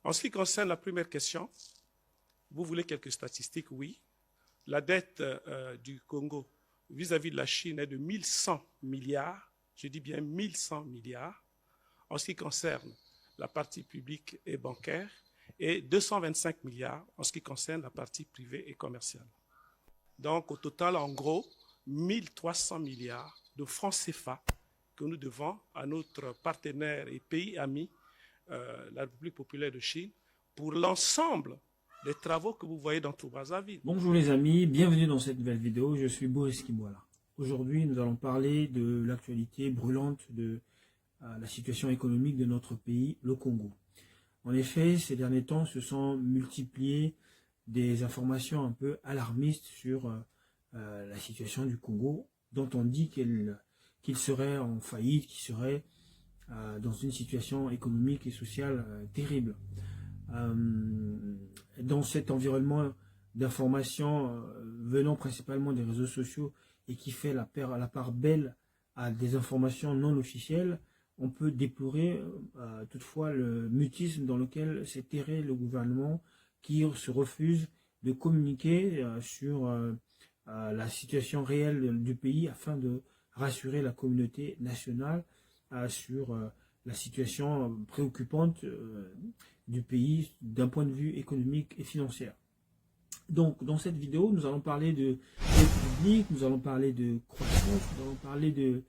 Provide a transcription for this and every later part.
En ce qui concerne la première question, vous voulez quelques statistiques? Oui. La dette du Congo vis-à-vis de la Chine est de 1100 milliards, je dis bien 1100 milliards, en ce qui concerne la partie publique et bancaire, et 225 milliards en ce qui concerne la partie privée et commerciale. Donc au total, en gros, 1300 milliards de francs CFA que nous devons à notre partenaire et pays ami, la République populaire de Chine, pour l'ensemble des travaux que vous voyez dans tout Brazzaville. Bonjour les amis, bienvenue dans cette nouvelle vidéo, je suis Boris Kimwala. Aujourd'hui, nous allons parler de l'actualité brûlante de la situation économique de notre pays, le Congo. En effet, ces derniers temps, se sont multipliées des informations un peu alarmistes sur la situation du Congo, dont on dit qu'il serait en faillite, qu'il serait dans une situation économique et sociale terrible. Dans cet environnement d'informations venant principalement des réseaux sociaux et qui fait la part belle à des informations non officielles, on peut déplorer toutefois le mutisme dans lequel s'est terré le gouvernement qui se refuse de communiquer sur la situation réelle du pays afin de rassurer la communauté nationale sur la situation préoccupante du pays d'un point de vue économique et financier. Donc dans cette vidéo, nous allons parler de dette publique, nous allons parler de croissance, nous allons parler de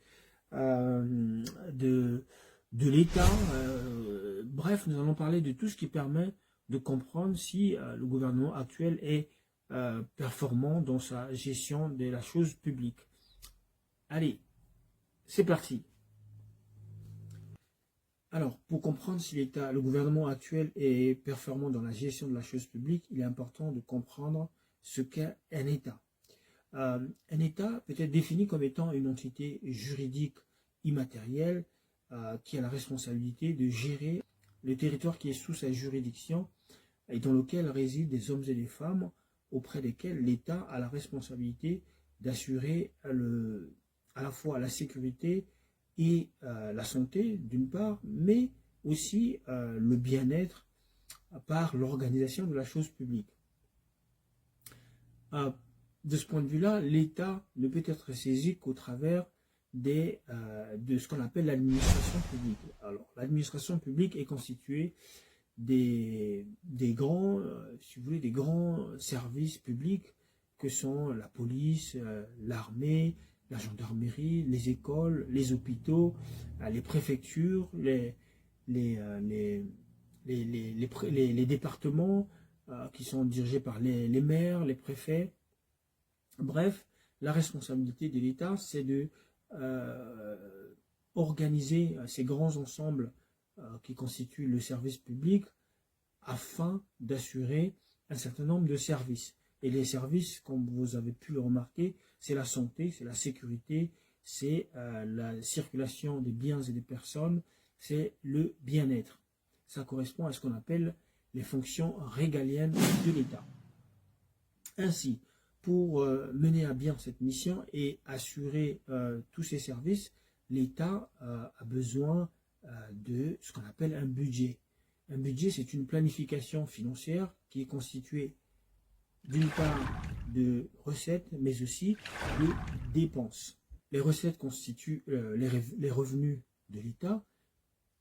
l'État, bref, nous allons parler de tout ce qui permet de comprendre si le gouvernement actuel est performant dans sa gestion de la chose publique. Allez, c'est parti. Alors, pour comprendre si le gouvernement actuel est performant dans la gestion de la chose publique, il est important de comprendre ce qu'est un État. Un État peut être défini comme étant une entité juridique immatérielle qui a la responsabilité de gérer le territoire qui est sous sa juridiction et dans lequel résident des hommes et des femmes auprès desquels l'État a la responsabilité d'assurer à la fois la sécurité et la santé d'une part, mais aussi le bien-être par l'organisation de la chose publique. De ce point de vue-là, l'État ne peut être saisi qu'au travers de ce qu'on appelle l'administration publique. Alors, l'administration publique est constituée des grands, si vous voulez, des grands services publics que sont la police, l'armée, la gendarmerie, les écoles, les hôpitaux, les préfectures, les départements qui sont dirigés par les maires, les préfets. Bref, la responsabilité de l'État, c'est de organiser ces grands ensembles qui constituent le service public afin d'assurer un certain nombre de services. Et les services, comme vous avez pu le remarquer, c'est la santé, c'est la sécurité, c'est la circulation des biens et des personnes, c'est le bien-être. Ça correspond à ce qu'on appelle les fonctions régaliennes de l'État. Ainsi, pour mener à bien cette mission et assurer tous ces services, l'État a besoin de ce qu'on appelle un budget. Un budget, c'est une planification financière qui est constituée d'une part de recettes, mais aussi de dépenses. Les recettes constituent les revenus de l'État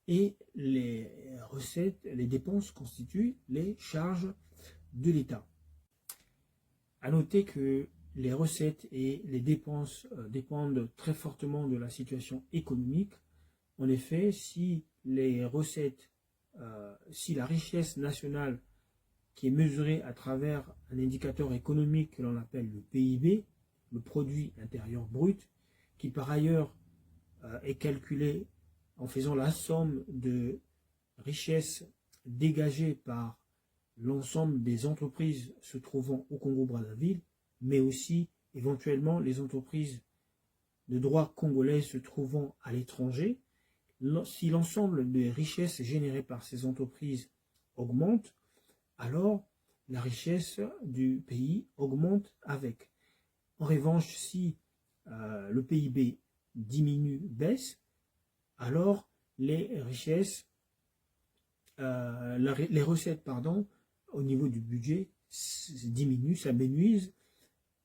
et les dépenses constituent les charges de l'État. À noter que les recettes et les dépenses dépendent très fortement de la situation économique. En effet, si les recettes, si la richesse nationale qui est mesurée à travers un indicateur économique que l'on appelle le PIB, le produit intérieur brut, qui par ailleurs est calculé en faisant la somme de richesses dégagées par l'ensemble des entreprises se trouvant au Congo-Brazzaville, mais aussi éventuellement les entreprises de droit congolais se trouvant à l'étranger. Si l'ensemble des richesses générées par ces entreprises augmente, alors la richesse du pays augmente avec. En revanche, si le PIB diminue, baisse, alors les richesses les recettes, pardon, au niveau du budget diminuent, s'amenuisent,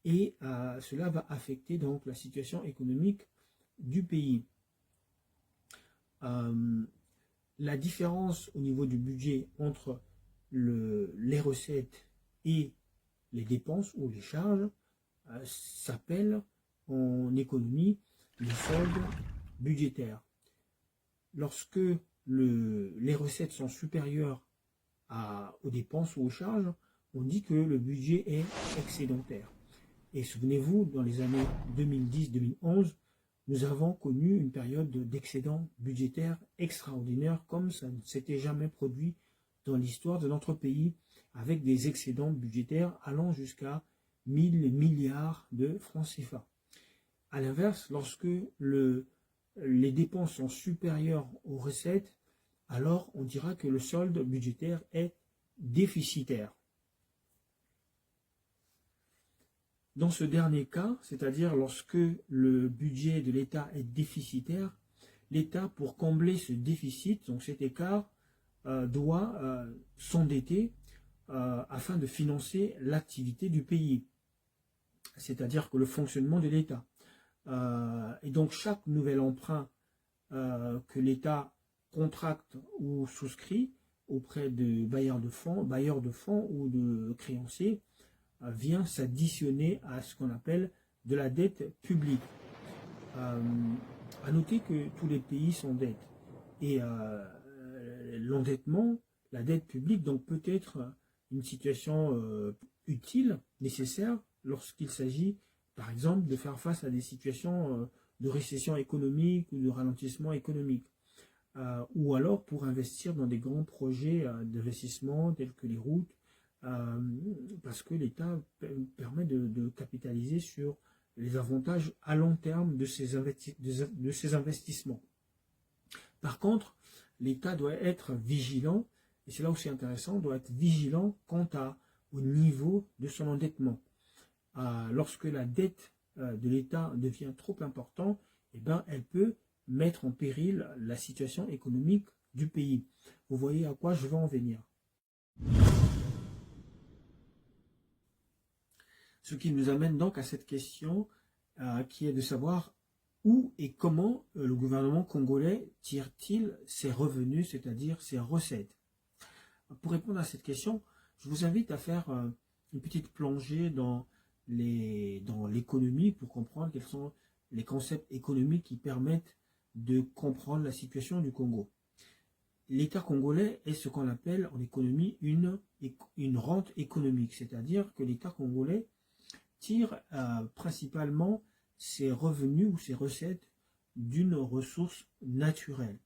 et cela va affecter donc la situation économique du pays. La différence au niveau du budget entre les recettes et les dépenses ou les charges s'appelle en économie le solde budgétaire. Lorsque les recettes sont supérieures aux dépenses ou aux charges, on dit que le budget est excédentaire. Et souvenez-vous, dans les années 2010-2011, nous avons connu une période d'excédent budgétaire extraordinaire, comme ça ne s'était jamais produit dans l'histoire de notre pays, avec des excédents budgétaires allant jusqu'à 1000 milliards de francs CFA. A l'inverse, lorsque les dépenses sont supérieures aux recettes, alors on dira que le solde budgétaire est déficitaire. Dans ce dernier cas, c'est-à-dire lorsque le budget de l'État est déficitaire, l'État, pour combler ce déficit, donc cet écart, doit s'endetter afin de financer l'activité du pays, c'est-à-dire que le fonctionnement de l'État. Et donc chaque nouvel emprunt que l'État contracte ou souscrit auprès de bailleurs de fonds ou de créanciers vient s'additionner à ce qu'on appelle de la dette publique. À noter que tous les pays sont dettes. Et l'endettement, la dette publique, donc peut être une situation utile, nécessaire, lorsqu'il s'agit, par exemple, de faire face à des situations de récession économique ou de ralentissement économique. Ou alors pour investir dans des grands projets d'investissement tels que les routes, parce que l'État permet de capitaliser sur les avantages à long terme de ces investissements. Par contre, l'État doit être vigilant, et c'est là où c'est intéressant, doit être vigilant quant au niveau de son endettement. Lorsque la dette de l'État devient trop importante, eh ben, elle peut mettre en péril la situation économique du pays. Vous voyez à quoi je veux en venir. Ce qui nous amène donc à cette question qui est de savoir où et comment le gouvernement congolais tire-t-il ses revenus, c'est-à-dire ses recettes. Pour répondre à cette question, je vous invite à faire une petite plongée dans l'économie pour comprendre quels sont les concepts économiques qui permettent de comprendre la situation du Congo. L'État congolais est ce qu'on appelle en économie une rente économique, c'est-à-dire que l'État congolais tire principalement ses revenus ou ses recettes d'une ressource naturelle.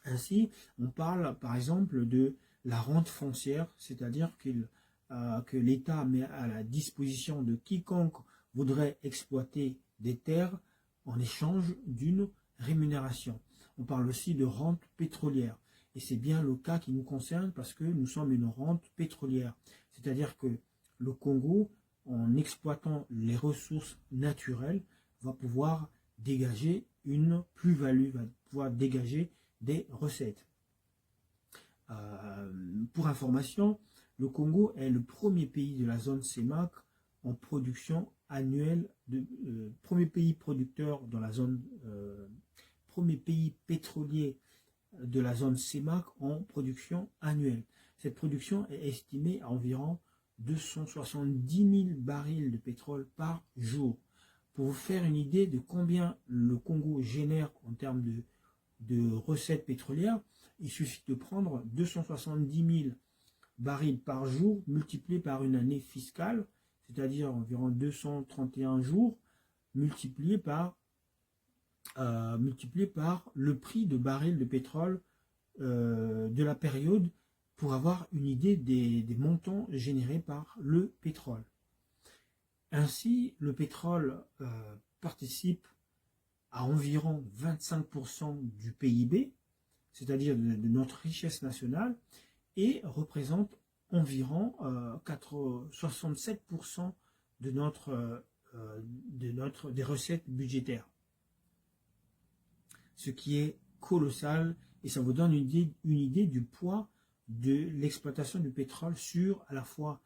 Ainsi, on parle par exemple de la rente foncière, c'est-à-dire que l'État met à la disposition de quiconque voudrait exploiter des terres en échange d'une rémunération. On parle aussi de rente pétrolière. Et c'est bien le cas qui nous concerne parce que nous sommes une rente pétrolière. C'est-à-dire que le Congo, en exploitant les ressources naturelles, va pouvoir dégager une plus-value, va pouvoir dégager des recettes. Pour information, le Congo est le premier pays de la zone CEMAC en production annuelle, premier pays producteur dans la zone, premier pays pétrolier de la zone CEMAC en production annuelle. Cette production est estimée à environ 270 000 barils de pétrole par jour. Pour vous faire une idée de combien le Congo génère en termes de recettes pétrolières, il suffit de prendre 270 000 barils par jour multiplié par une année fiscale, c'est-à-dire environ 231 jours, multiplié par le prix de baril de pétrole de la période pour avoir une idée des montants générés par le pétrole. Ainsi, le pétrole participe à environ 25% du PIB, c'est-à-dire de notre richesse nationale, et représente environ 67% des recettes budgétaires. Ce qui est colossal Et ça vous donne une idée du poids de l'exploitation du pétrole sur à la fois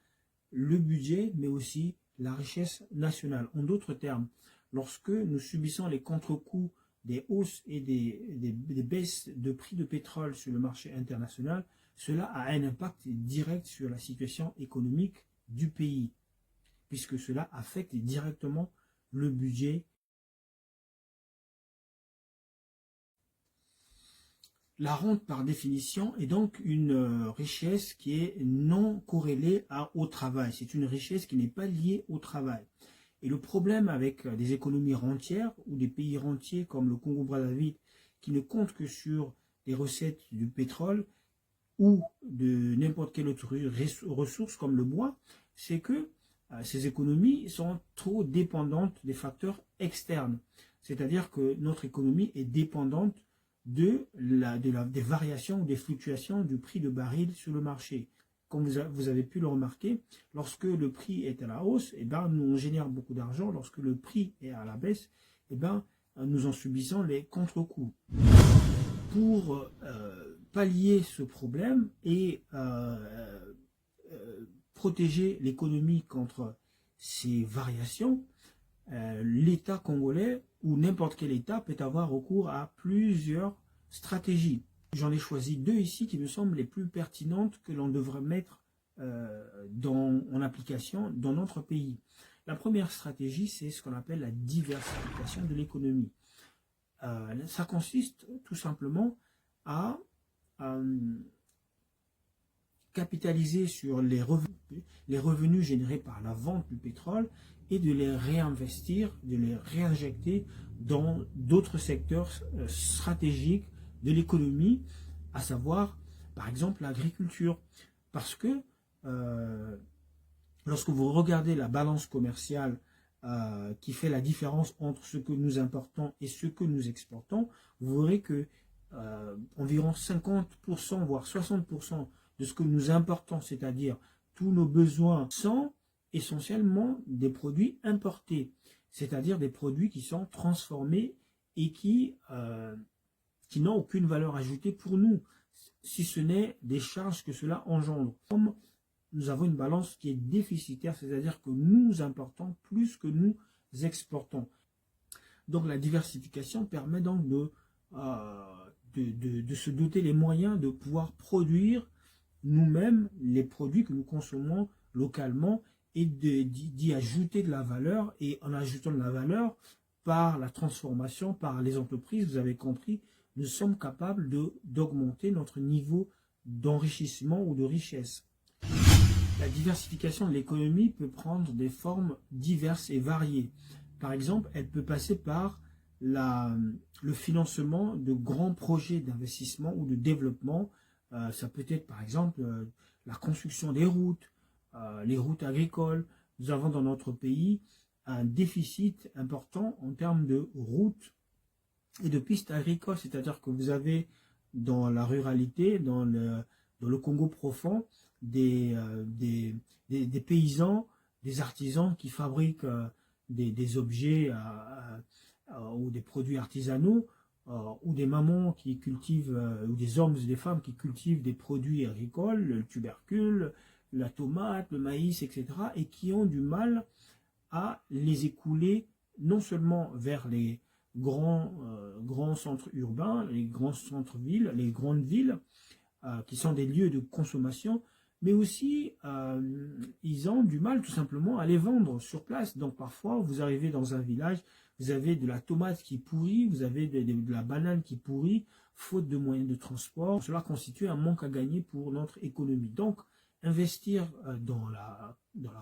le budget, mais aussi la richesse nationale. En d'autres termes, lorsque nous subissons les contre-coups des hausses et des baisses de prix de pétrole sur le marché international, cela a un impact direct sur la situation économique du pays, puisque cela affecte directement le budget. La rente, par définition, est donc une richesse qui est non corrélée au travail. C'est une richesse qui n'est pas liée au travail. Et le problème avec des économies rentières ou des pays rentiers comme le Congo-Brazzaville qui ne comptent que sur les recettes du pétrole ou de n'importe quelle autre ressource comme le bois, c'est que ces économies sont trop dépendantes des facteurs externes. C'est-à-dire que notre économie est dépendante des variations ou des fluctuations du prix de baril sur le marché. Comme vous avez pu le remarquer, lorsque le prix est à la hausse, nous on génère beaucoup d'argent. Lorsque le prix est à la baisse, nous en subissons les contre-coups. Pour pallier ce problème et protéger l'économie contre ces variations, l'État congolais ou n'importe quel État peut avoir recours à plusieurs stratégies. J'en ai choisi 2 ici qui me semblent les plus pertinentes que l'on devrait mettre en application dans notre pays. La première stratégie, c'est ce qu'on appelle la diversification de l'économie. Ça consiste tout simplement à capitaliser sur les revenus générés par la vente du pétrole et de les réinvestir, de les réinjecter dans d'autres secteurs stratégiques de l'économie, à savoir par exemple l'agriculture. Parce que lorsque vous regardez la balance commerciale qui fait la différence entre ce que nous importons et ce que nous exportons, vous verrez que environ 50% voire 60% de ce que nous importons, c'est-à-dire tous nos besoins, sont essentiellement des produits importés, c'est-à-dire des produits qui sont transformés et qui n'ont aucune valeur ajoutée pour nous, si ce n'est des charges que cela engendre. Comme nous avons une balance qui est déficitaire, c'est-à-dire que nous importons plus que nous exportons. Donc la diversification permet donc de se doter les moyens de pouvoir produire nous-mêmes les produits que nous consommons localement et d'y ajouter de la valeur. Et en ajoutant de la valeur par la transformation, par les entreprises, vous avez compris, nous sommes capables d'augmenter notre niveau d'enrichissement ou de richesse. La diversification de l'économie peut prendre des formes diverses et variées. Par exemple, elle peut passer par le financement de grands projets d'investissement ou de développement. Ça peut être par exemple la construction des routes, les routes agricoles. Nous avons dans notre pays un déficit important en termes de routes et de pistes agricoles. C'est-à-dire que vous avez dans la ruralité, dans le Congo profond, des paysans, des artisans qui fabriquent des objets ou des produits artisanaux, ou des mamans qui cultivent, ou des hommes et des femmes qui cultivent des produits agricoles, le tubercule, la tomate, le maïs, etc., et qui ont du mal à les écouler non seulement vers les grands centres urbains, les grands centres-villes, les grandes villes, qui sont des lieux de consommation, mais aussi ils ont du mal tout simplement à les vendre sur place. Donc parfois, vous arrivez dans un village, vous avez de la tomate qui pourrit, vous avez de la banane qui pourrit, faute de moyens de transport. Cela constitue un manque à gagner pour notre économie. Donc, investir dans la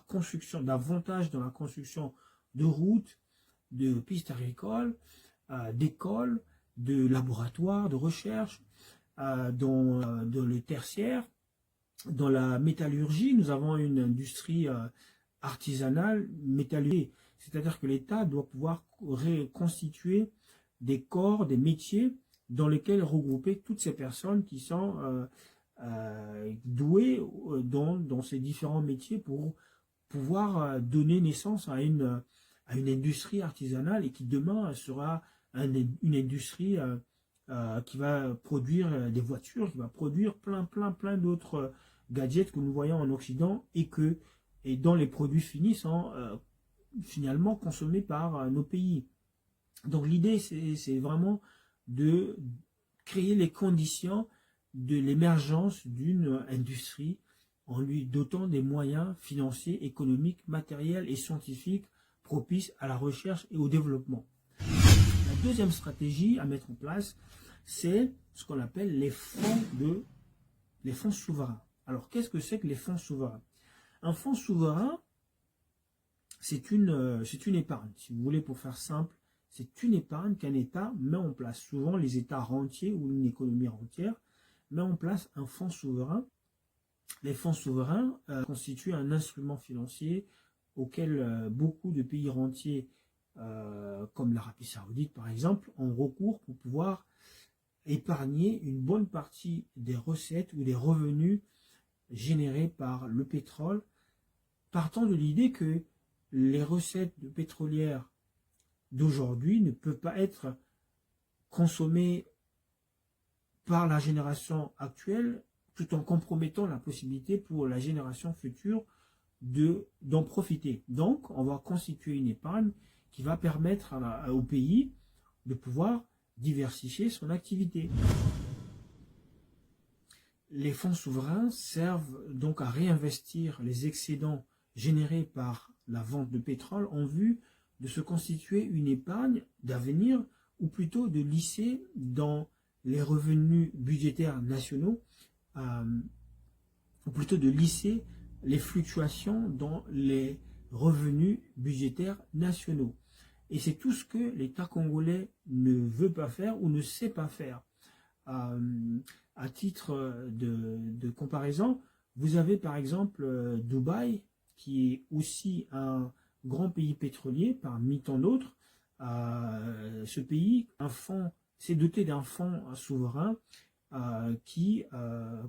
construction, davantage dans la construction de routes, de pistes agricoles, d'écoles, de laboratoires, de recherche, dans le tertiaire, dans la métallurgie. Nous avons une industrie artisanale métallurgique. C'est-à-dire que l'État doit pouvoir reconstituer des corps, des métiers dans lesquels regrouper toutes ces personnes qui sont douées dans ces différents métiers pour pouvoir donner naissance à une industrie artisanale et qui demain sera une industrie qui va produire des voitures, qui va produire plein d'autres gadgets que nous voyons en Occident et dont les produits finis sont finalement consommés par nos pays. Donc l'idée, c'est vraiment de créer les conditions de l'émergence d'une industrie en lui dotant des moyens financiers, économiques, matériels et scientifiques propices à la recherche et au développement. La deuxième stratégie à mettre en place, c'est ce qu'on appelle les fonds souverains. Alors, qu'est-ce que c'est que les fonds souverains? Un fonds souverain, c'est une épargne. Si vous voulez, pour faire simple, c'est une épargne qu'un État met en place. Souvent, les États rentiers ou une économie rentière met en place un fonds souverain. Les fonds souverains constituent un instrument financier auquel beaucoup de pays rentiers, comme l'Arabie Saoudite par exemple, ont recours pour pouvoir épargner une bonne partie des recettes ou des revenus générés par le pétrole, partant de l'idée que les recettes pétrolières d'aujourd'hui ne peuvent pas être consommées par la génération actuelle, tout en compromettant la possibilité pour la génération future d'en profiter. Donc, on va constituer une épargne qui va permettre au pays de pouvoir diversifier son activité. Les fonds souverains servent donc à réinvestir les excédents générés par la vente de pétrole en vue de se constituer une épargne d'avenir ou plutôt de lisser dans les revenus budgétaires nationaux, ou plutôt de lisser les fluctuations dans les revenus budgétaires nationaux. Et c'est tout ce que l'État congolais ne veut pas faire ou ne sait pas faire. À titre de comparaison, vous avez par exemple Dubaï, qui est aussi un grand pays pétrolier parmi tant d'autres. Ce pays s'est doté d'un fonds souverain qui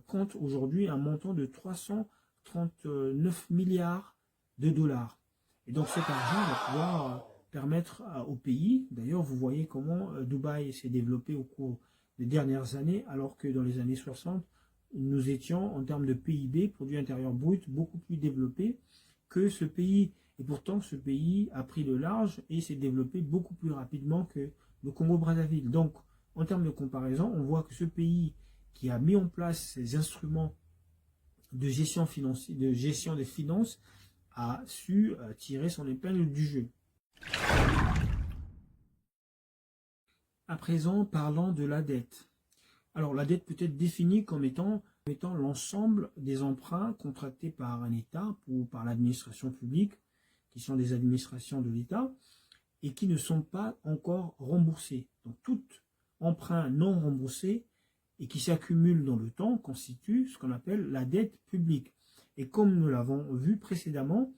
compte aujourd'hui un montant de 339 milliards de dollars. Et donc cet argent va pouvoir permettre au pays, d'ailleurs vous voyez comment Dubaï s'est développé au cours des dernières années, alors que dans les années 60, nous étions en termes de PIB, produit intérieur brut, beaucoup plus développé que ce pays. Et pourtant, ce pays a pris le large et s'est développé beaucoup plus rapidement que le Congo-Brazzaville. Donc, en termes de comparaison, on voit que ce pays qui a mis en place ces instruments de gestion des finances a su tirer son épingle du jeu. À présent, parlons de la dette. Alors, la dette peut être définie comme étant l'ensemble des emprunts contractés par un État ou par l'administration publique, qui sont des administrations de l'État, et qui ne sont pas encore remboursés. Donc, tout emprunt non remboursé et qui s'accumule dans le temps constitue ce qu'on appelle la dette publique. Et comme nous l'avons vu précédemment,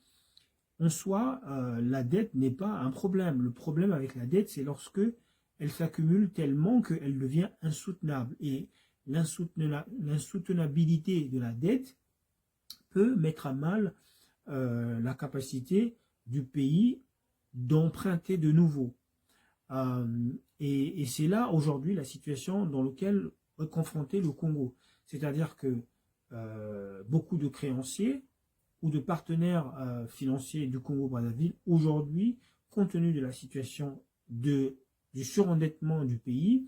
en soi, la dette n'est pas un problème. Le problème avec la dette, c'est lorsque elle s'accumule tellement qu'elle devient insoutenable. Et l'insoutenabilité de la dette peut mettre à mal la capacité du pays d'emprunter de nouveau. Et c'est là aujourd'hui la situation dans laquelle est confronté le Congo. C'est-à-dire que beaucoup de créanciers ou de partenaires financiers du Congo-Brazzaville aujourd'hui, compte tenu de la situation du surendettement du pays,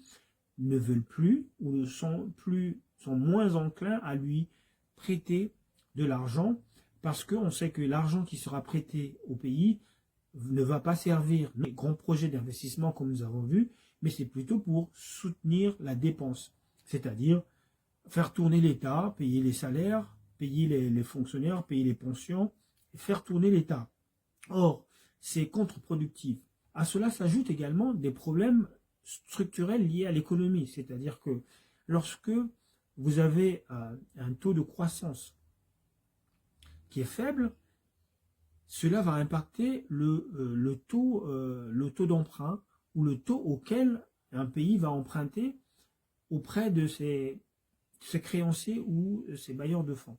ne veulent plus ou sont moins enclins à lui prêter de l'argent, parce qu'on sait que l'argent qui sera prêté au pays ne va pas servir les grands projets d'investissement comme nous avons vu, mais c'est plutôt pour soutenir la dépense, c'est-à-dire faire tourner l'État, payer les salaires, payer les fonctionnaires, payer les pensions, faire tourner l'État. Or, c'est contre-productif. À cela s'ajoutent également des problèmes structurels liés à l'économie, c'est-à-dire que lorsque vous avez un taux de croissance qui est faible, cela va impacter le taux d'emprunt ou le taux auquel un pays va emprunter auprès de ses créanciers ou ses bailleurs de fonds.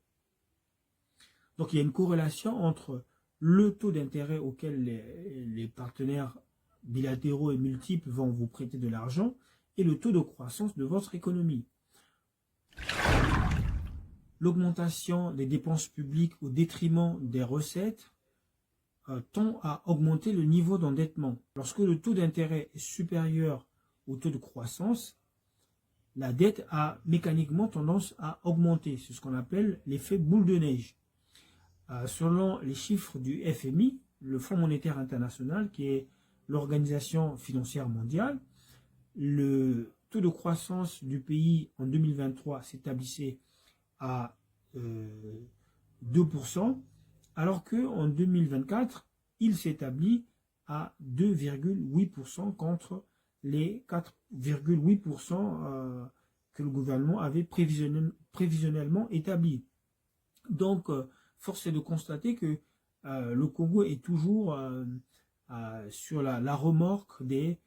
Donc il y a une corrélation entre le taux d'intérêt auquel les partenaires bilatéraux et multiples vont vous prêter de l'argent et le taux de croissance de votre économie. L'augmentation des dépenses publiques au détriment des recettes tend à augmenter le niveau d'endettement. Lorsque le taux d'intérêt est supérieur au taux de croissance, la dette a mécaniquement tendance à augmenter. C'est ce qu'on appelle l'effet boule de neige. Selon les chiffres du FMI, le Fonds monétaire international, qui est l'organisation financière mondiale, le taux de croissance du pays en 2023 s'établissait à 2%, alors qu'en 2024, il s'établit à 2,8% contre les 4,8% que le gouvernement avait prévisionnellement établi. Donc, force est de constater que le Congo est toujours sur la remorque des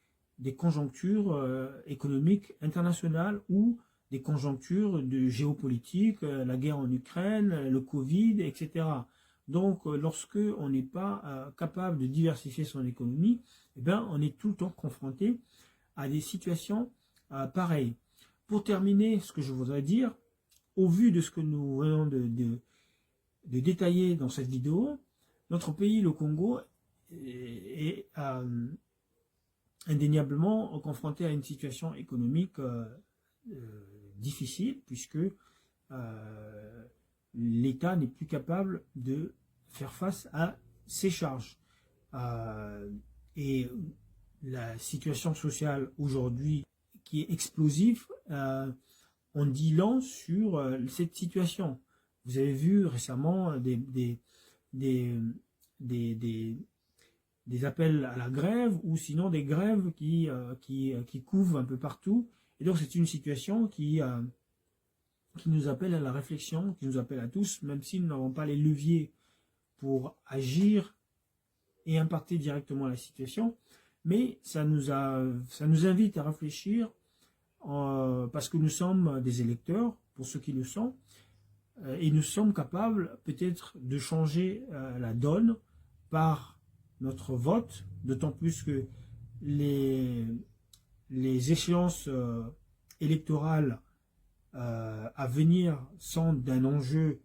conjonctures économiques internationales ou des conjonctures de géopolitique, la guerre en Ukraine, le Covid, etc. Donc, lorsque on n'est pas capable de diversifier son économie, eh bien, on est tout le temps confronté à des situations pareilles. Pour terminer, ce que je voudrais dire, au vu de ce que nous venons de détailler dans cette vidéo, notre pays, le Congo, est indéniablement confronté à une situation économique difficile, puisque l'État n'est plus capable de faire face à ses charges. Et la situation sociale aujourd'hui qui est explosive, on dit long sur cette situation. Vous avez vu récemment des appels à la grève ou sinon des grèves qui couvrent un peu partout. Et donc c'est une situation qui nous appelle à la réflexion, qui nous appelle à tous, même si nous n'avons pas les leviers pour agir et impacter directement la situation. Mais ça nous invite à réfléchir parce que nous sommes des électeurs, pour ceux qui le sont, et nous sommes capables peut-être de changer la donne par notre vote, d'autant plus que les échéances électorales à venir sont d'un enjeu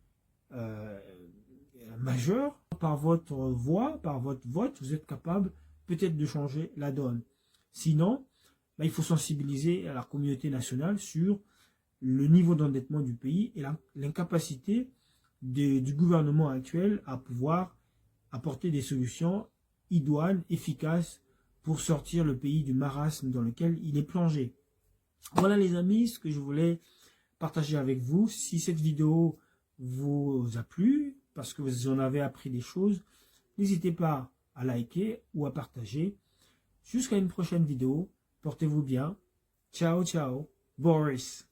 majeur. Par votre voix, par votre vote, vous êtes capable peut-être de changer la donne. Sinon, il faut sensibiliser à la communauté nationale sur le niveau d'endettement du pays et l'incapacité du gouvernement actuel à pouvoir apporter des solutions idoines, efficaces pour sortir le pays du marasme dans lequel il est plongé. Voilà les amis, ce que je voulais partager avec vous. Si cette vidéo vous a plu, parce que vous en avez appris des choses, n'hésitez pas à liker ou à partager. Jusqu'à une prochaine vidéo. Portez-vous bien. Ciao, ciao. Boris.